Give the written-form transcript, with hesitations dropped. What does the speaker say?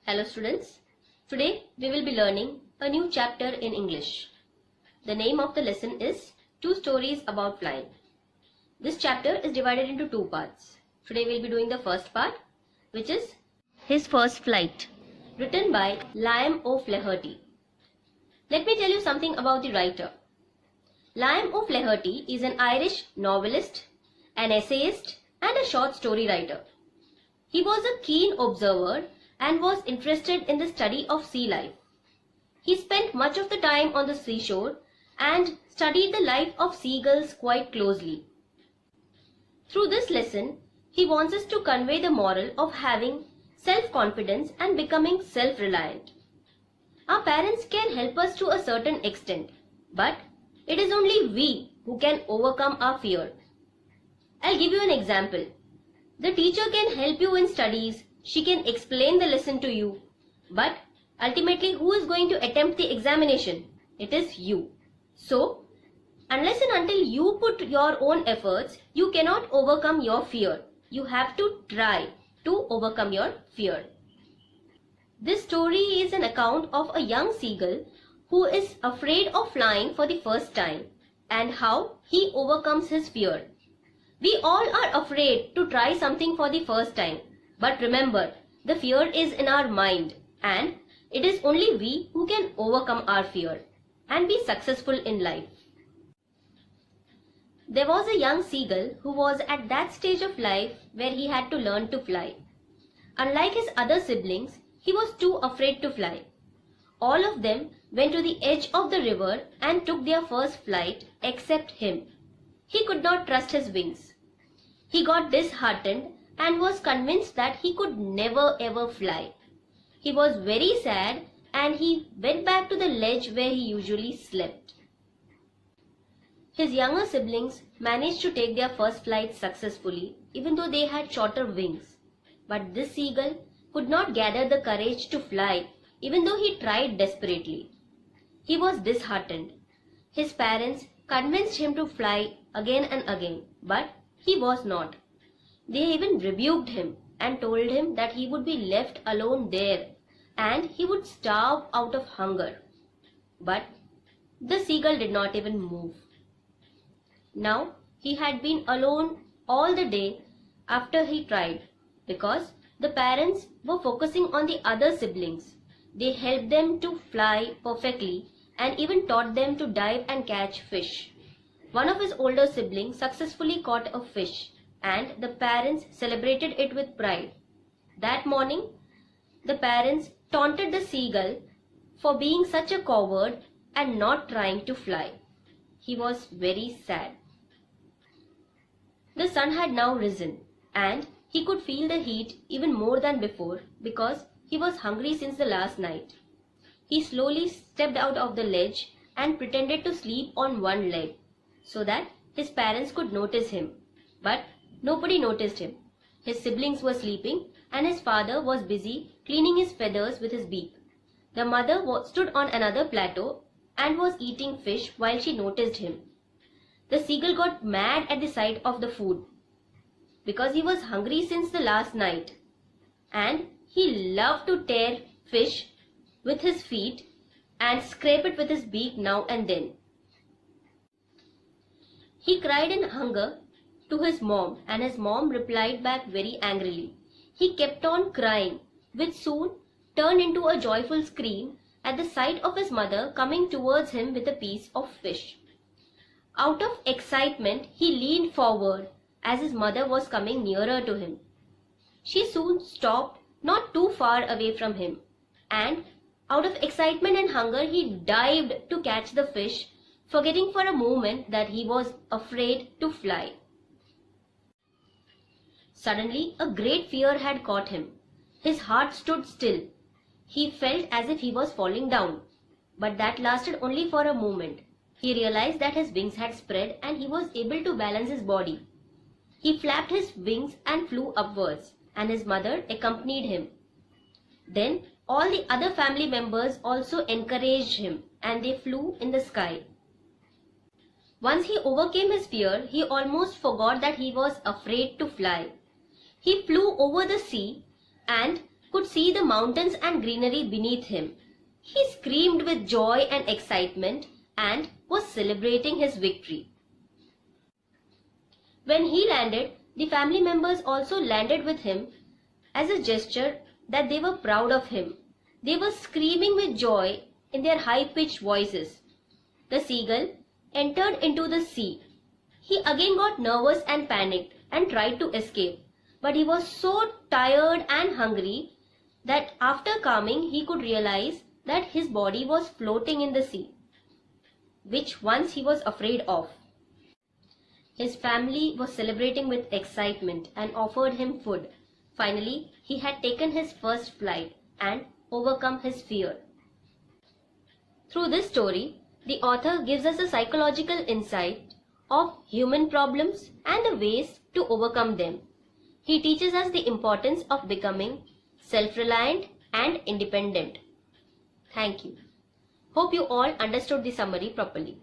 Hello students, today we will be learning a new chapter in English. The name of the lesson is Two Stories About Flying. This chapter is divided into two parts. Today we will be doing the first part, which is His First Flight, written by Liam O'Flaherty. Let me tell you something about the writer. Liam O'Flaherty is an Irish novelist, an essayist and a short story writer. He was a keen observer and was interested in the study of sea life. He spent much of the time on the seashore and studied the life of seagulls quite closely. Through this lesson, he wants us to convey the moral of having self-confidence and becoming self-reliant. Our parents can help us to a certain extent, but it is only we who can overcome our fear. I'll give you an example. The teacher can help you in studies. She can explain the lesson to you, but ultimately who is going to attempt the examination? It is you. So, unless and until you put your own efforts, you cannot overcome your fear. You have to try to overcome your fear. This story is an account of a young seagull who is afraid of flying for the first time and how he overcomes his fear. We all are afraid to try something for the first time. But remember, the fear is in our mind and it is only we who can overcome our fear and be successful in life. There was a young seagull who was at that stage of life where he had to learn to fly. Unlike his other siblings, he was too afraid to fly. All of them went to the edge of the river and took their first flight except him. He could not trust his wings. He got disheartened and was convinced that he could never ever fly. He was very sad and he went back to the ledge where he usually slept. His younger siblings managed to take their first flight successfully even though they had shorter wings. But this seagull could not gather the courage to fly even though he tried desperately. He was disheartened. His parents convinced him to fly again and again, but he was not. They even rebuked him and told him that he would be left alone there and he would starve out of hunger. But the seagull did not even move. Now he had been alone all the day after he tried because the parents were focusing on the other siblings. They helped them to fly perfectly and even taught them to dive and catch fish. One of his older siblings successfully caught a fish and the parents celebrated it with pride. That morning, the parents taunted the seagull for being such a coward and not trying to fly. He was very sad. The sun had now risen and he could feel the heat even more than before because he was hungry since the last night. He slowly stepped out of the ledge and pretended to sleep on one leg so that his parents could notice him. But nobody noticed him. His siblings were sleeping and his father was busy cleaning his feathers with his beak. The mother stood on another plateau and was eating fish while she noticed him. The seagull got mad at the sight of the food because he was hungry since the last night and he loved to tear fish with his feet and scrape it with his beak now and then. He cried in hunger to his mom and his mom replied back very angrily. He kept on crying, which soon turned into a joyful scream at the sight of his mother coming towards him with a piece of fish. Out of excitement, he leaned forward as his mother was coming nearer to him. She soon stopped not too far away from him and out of excitement and hunger he dived to catch the fish, forgetting for a moment that he was afraid to fly. Suddenly, a great fear had caught him. His heart stood still. He felt as if he was falling down. But that lasted only for a moment. He realized that his wings had spread and he was able to balance his body. He flapped his wings and flew upwards, and his mother accompanied him. Then all the other family members also encouraged him and they flew in the sky. Once he overcame his fear, he almost forgot that he was afraid to fly. He flew over the sea and could see the mountains and greenery beneath him. He screamed with joy and excitement and was celebrating his victory. When he landed, the family members also landed with him as a gesture that they were proud of him. They were screaming with joy in their high-pitched voices. The seagull entered into the sea. He again got nervous and panicked and tried to escape. But he was so tired and hungry that after calming he could realize that his body was floating in the sea, which once he was afraid of. His family was celebrating with excitement and offered him food. Finally, he had taken his first flight and overcome his fear. Through this story, the author gives us a psychological insight of human problems and the ways to overcome them. He teaches us the importance of becoming self-reliant and independent. Thank you. Hope you all understood the summary properly.